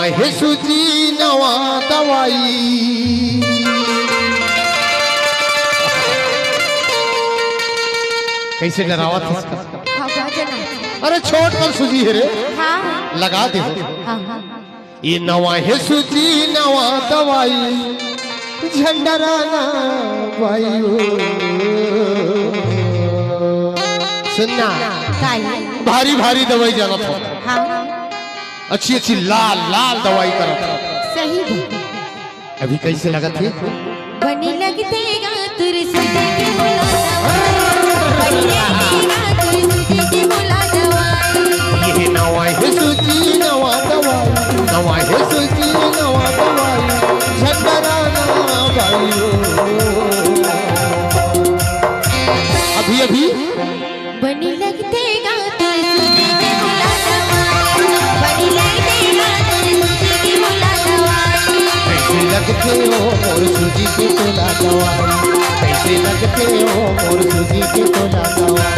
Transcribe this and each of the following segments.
है सूजी नवा दवाई। कैसे डरावा था इसका? अरे छोट कर सूजी है रे। हाँ। लगा दे। हाँ हाँ। ये नवा है सूजी नवा दवाई झंडराना वायु। सुनना भारी भारी दवाई जाना था। हाँ। अच्छी अच्छी लाल लाल दवाई करा था। सही। अभी कैसे लगा थे? बनी लगते तुरी सूजी की बोला दवाई। ये नवा है सूजी नवा दवाई। नवा है सूजी नवा दवाई झंडराना वायु। अभी अभी बनी लगते तुरी सूजी की बोला दवाई। बनी लगते तुरी सूजी की बोला दवाई। कैसे लगते हो मोर सूजी के तोला दवाई। कैसे लगते हो मोर सूजी के तोला दवाई।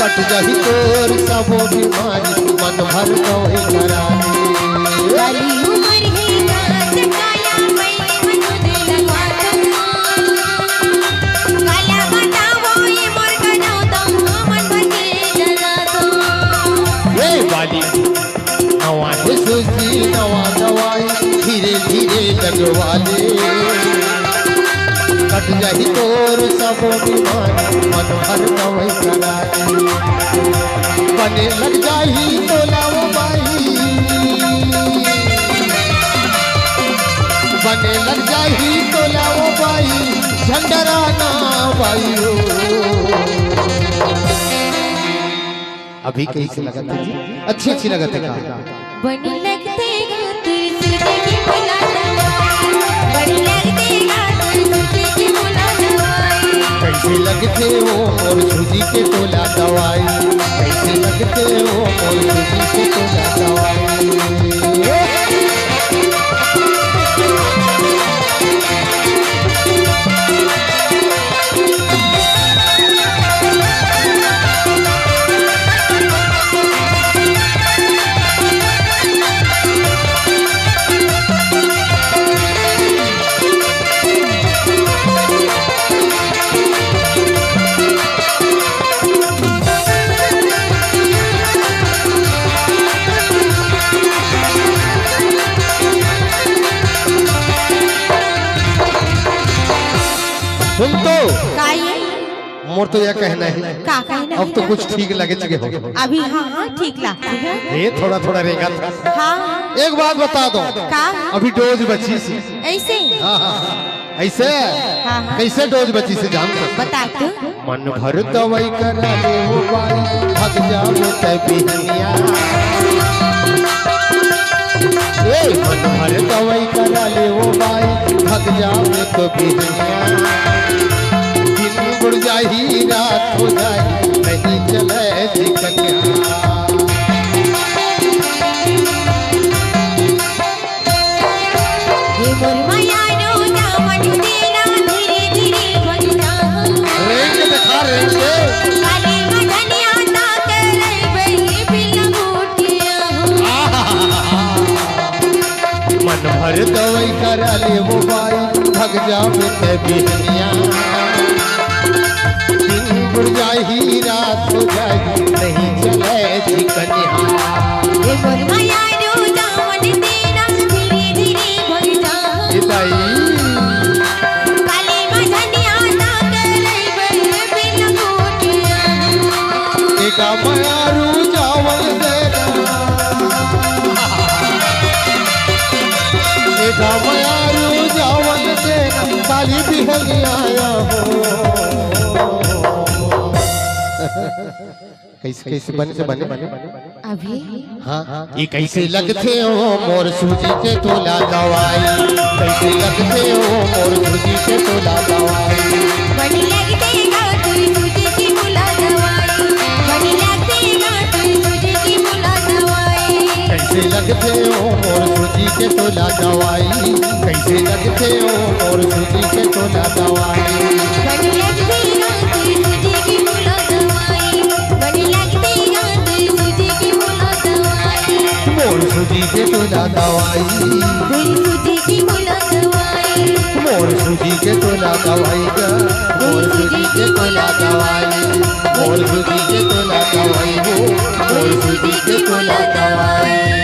कट जाही तोर सबो बीमारी मन भर कोई करा वाली उमर है काज काया मैंने मनु दे लगा दो। काला बताओ ये मोर करो तो मन बजे जरा दो। ये वाली नवा है सूजी नवा दवाई धीरे धीरे लगवा ले। कट जाही तोर सबो बीमारी मन भर कोई करा बने लग जाही तोलाओ बाई। बने लग जाही तोलाओ बाई झंडराना वायु। अभी कैसे लगा था जी? अच्छी अच्छी लगा था। बनी लगते तुरी सूजी की बोला दवाई। बनी लगते तुरी सूजी की बोला दवाई। कैसे लगते हो मोर सूजी के तोला दवाई। कैसे लगते हो मोर सूजी के तोला दवाई। सुन तो मोर तो यह कहना है का कहना अब तो कुछ ठीक लगे चुके हो। अभी हाँ हाँ ठीक लगता है। ये थोड़ा थोड़ा रहेगा। हाँ एक बात बता दो का अभी डोज बची से ऐसे। हाँ हाँ ऐसे हाँ हाँ कैसे डोज बची से जान बता तू। मन भर दवाई करा ले वो बाई भग जाओ तबिहनिया। मन भर दवाई करा ले वो बाई भग जाओ तबिहनिया। दिन बुढ़ जाही रात हो जाए नहीं चले कन्या। ये मोर माया नो जावन तेरा धीरे धीरे बन जा। रेंज दिखा रेंज काली मधनिया ता करे बही बिना मोटिया। मन भर दवाई करा ले वो बाई भग जावे तबिहनिया। दिन बुढ़ जाही रात हो जाए नहीं चले कन्या। ये मोर माया नो जावन तेरा धीरे धीरे बन जा। दाई काली बिहनी आया हो। कैसे कैसे बने से बने अभी हाँ ये कैसे लगते हो मोर सूजी के तोला दवाई, कैसे लगते हो मोर सूजी के तोला दवाई। बड़ी लगते गातुई सूजी की मुला दवाई, बड़ी लगते गातुई सूजी की मुला दवाई। कैसे लगते हो मोर सूजी के तोला दवाई, कैसे लगते हो मोर सूजी के तोला दवाई। बड़ी लगते गातुई सूजी की मुला दवाई, बड़ी लगते गातुई सूजी की मुला दवाई। मोर सूजी के तोला दवाई, तेरी सूजी की मुला दवाई, मोर सूजी के तोला दवाई गा, मोर सूजी के तोला दवाई, मोर सूजी के तोला दवाई हो, मोर सूजी के तोला दवाई।